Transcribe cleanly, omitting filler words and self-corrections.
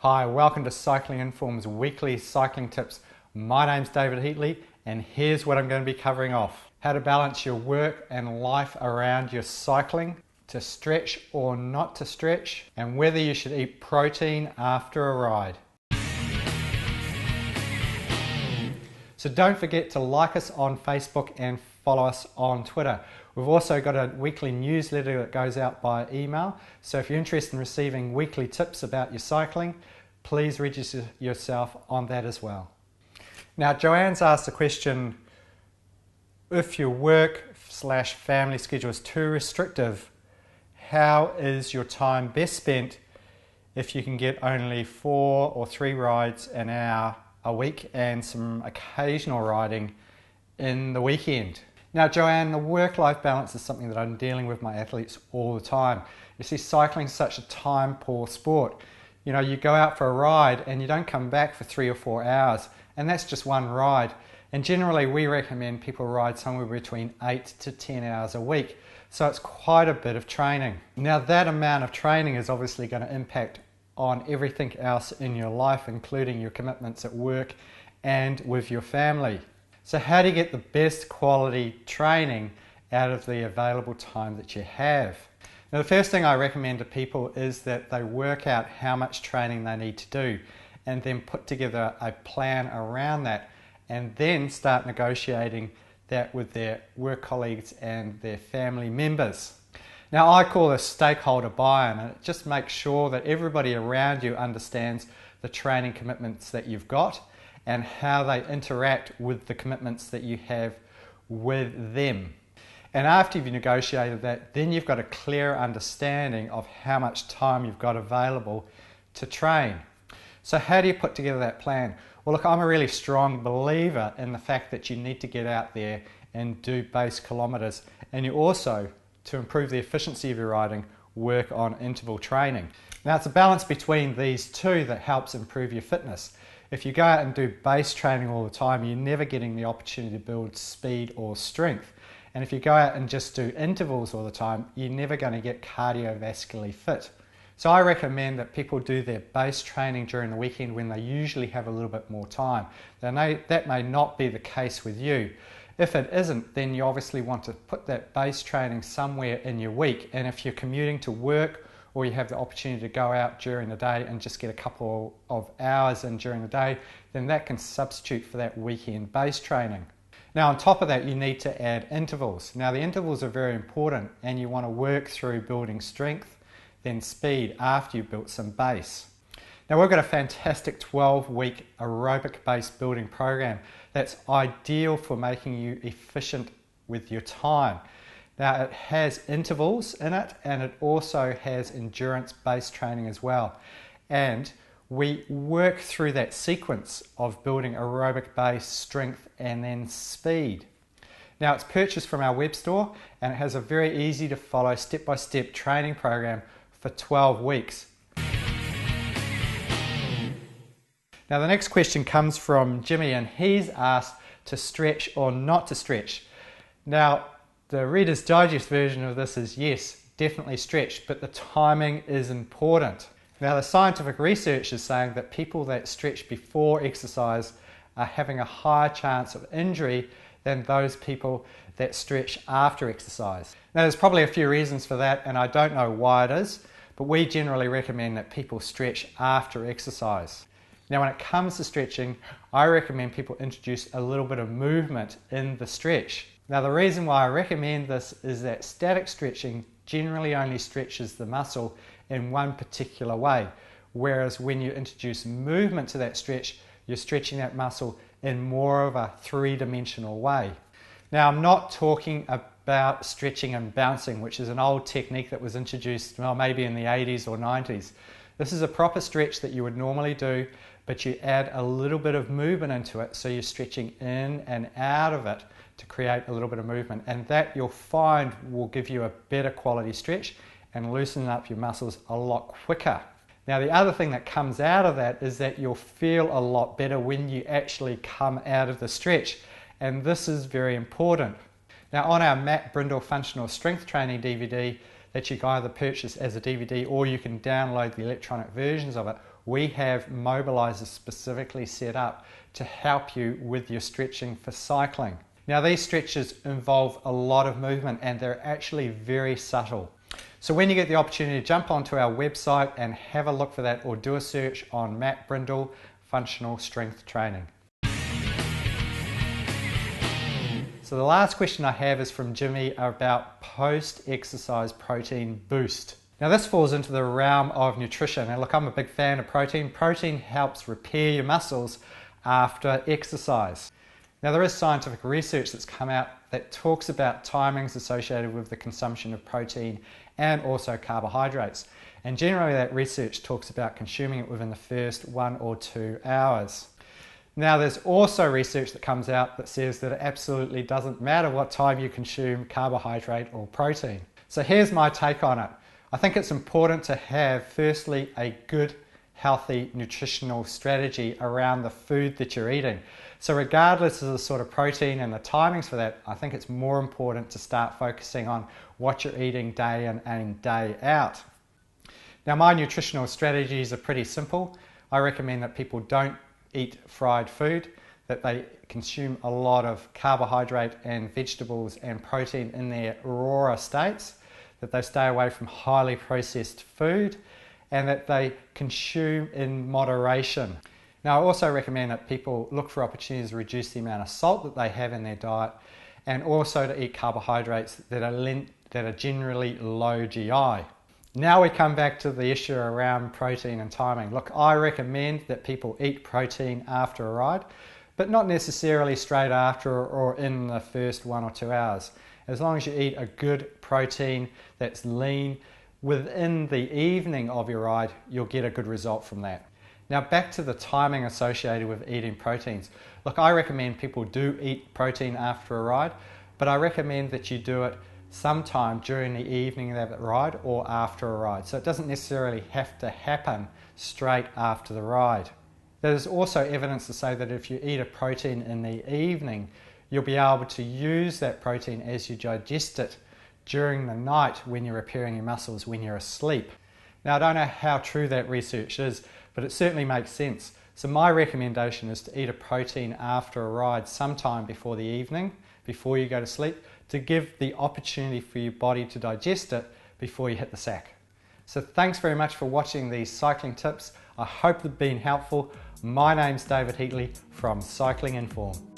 Hi, welcome to Cycling Inform's weekly cycling tips. My name's David Heatley and here's what I'm going to be covering off. How to balance your work and life around your cycling, to stretch or not to stretch, and whether you should eat protein after a ride. So don't forget to like us on Facebook and follow us on Twitter. We've also got a weekly newsletter that goes out by email. So if you're interested in receiving weekly tips about your cycling, please register yourself on that as well. Now, Joanne's asked the question, if your work/family schedule is too restrictive, how is your time best spent if you can get only 4 or 3 rides an hour a week and some occasional riding in the weekend? Now, Joanne, the work-life balance is something that I'm dealing with my athletes all the time. You see, cycling is such a time-poor sport. You know, you go out for a ride and you don't come back for 3 or 4 hours, and that's just one ride. And generally, we recommend people ride somewhere between 8 to 10 hours a week. So it's quite a bit of training. Now, that amount of training is obviously going to impact on everything else in your life, including your commitments at work and with your family. So how do you get the best quality training out of the available time that you have? Now, the first thing I recommend to people is that they work out how much training they need to do and then put together a plan around that and then start negotiating that with their work colleagues and their family members. Now, I call this stakeholder buy-in, and it just makes sure that everybody around you understands the training commitments that you've got and how they interact with the commitments that you have with them. And after you've negotiated that, then you've got a clear understanding of how much time you've got available to train. So how do you put together that plan? Well, look, I'm a really strong believer in the fact that you need to get out there and do base kilometres, and you also, to improve the efficiency of your riding, work on interval training. Now, it's a balance between these two that helps improve your fitness. If you go out and do base training all the time, you're never getting the opportunity to build speed or strength. And if you go out and just do intervals all the time, you're never going to get cardiovascularly fit. So I recommend that people do their base training during the weekend when they usually have a little bit more time. Now, that may not be the case with you. If it isn't, then you obviously want to put that base training somewhere in your week. And if you're commuting to work or you have the opportunity to go out during the day and just get a couple of hours in during the day, then that can substitute for that weekend base training. Now, on top of that, you need to add intervals. Now, the intervals are very important, and you want to work through building strength, then speed after you've built some base. Now, we've got a fantastic 12-week aerobic-based building program that's ideal for making you efficient with your time. Now, it has intervals in it, and it also has endurance-based training as well. And we work through that sequence of building aerobic base, strength, and then speed. Now, it's purchased from our web store, and it has a very easy to follow step-by-step training program for 12 weeks. Now, the next question comes from Jimmy, and he's asked to stretch or not to stretch. Now, the Reader's Digest version of this is yes, definitely stretch, but the timing is important. Now, the scientific research is saying that people that stretch before exercise are having a higher chance of injury than those people that stretch after exercise. Now, there's probably a few reasons for that, and I don't know why it is, but we generally recommend that people stretch after exercise. Now, when it comes to stretching, I recommend people introduce a little bit of movement in the stretch. Now, the reason why I recommend this is that static stretching generally only stretches the muscle in one particular way, whereas when you introduce movement to that stretch, you're stretching that muscle in more of a three-dimensional way. Now, I'm not talking about stretching and bouncing, which is an old technique that was introduced, well, maybe in the 80s or 90s. This is a proper stretch that you would normally do, but you add a little bit of movement into it, so you're stretching in and out of it to create a little bit of movement, and that you'll find will give you a better quality stretch and loosen up your muscles a lot quicker. Now, the other thing that comes out of that is that you'll feel a lot better when you actually come out of the stretch, and this is very important. Now, on our Matt Brindle Functional Strength Training DVD that you can either purchase as a DVD or you can download the electronic versions of it, we have mobilizers specifically set up to help you with your stretching for cycling. Now these stretches involve a lot of movement and they're actually very subtle. So when you get the opportunity, jump onto our website and have a look for that, or do a search on Matt Brindle Functional Strength Training. So the last question I have is from Jimmy about post-exercise protein boost. Now this falls into the realm of nutrition. And look, I'm a big fan of protein. Protein helps repair your muscles after exercise. Now there is scientific research that's come out that talks about timings associated with the consumption of protein and also carbohydrates. And generally that research talks about consuming it within the first 1 or 2 hours. Now there's also research that comes out that says that it absolutely doesn't matter what time you consume carbohydrate or protein. So here's my take on it. I think it's important to have, firstly, a good, healthy nutritional strategy around the food that you're eating. So regardless of the sort of protein and the timings for that, I think it's more important to start focusing on what you're eating day in and day out. Now my nutritional strategies are pretty simple. I recommend that people don't eat fried food, that they consume a lot of carbohydrate and vegetables and protein in their rawer states, that they stay away from highly processed food, and that they consume in moderation. Now I also recommend that people look for opportunities to reduce the amount of salt that they have in their diet, and also to eat carbohydrates that are generally low GI. Now we come back to the issue around protein and timing. Look, I recommend that people eat protein after a ride, but not necessarily straight after or in the first 1 or 2 hours. As long as you eat a good protein that's lean within the evening of your ride, you'll get a good result from that. Now back to the timing associated with eating proteins. Look, I recommend people do eat protein after a ride, but I recommend that you do it sometime during the evening of that ride or after a ride. So it doesn't necessarily have to happen straight after the ride. There's also evidence to say that if you eat a protein in the evening, you'll be able to use that protein as you digest it during the night when you're repairing your muscles when you're asleep. Now I don't know how true that research is, but it certainly makes sense. So my recommendation is to eat a protein after a ride sometime before the evening, before you go to sleep, to give the opportunity for your body to digest it before you hit the sack. So thanks very much for watching these cycling tips. I hope they've been helpful. My name's David Heatley from Cycling Inform.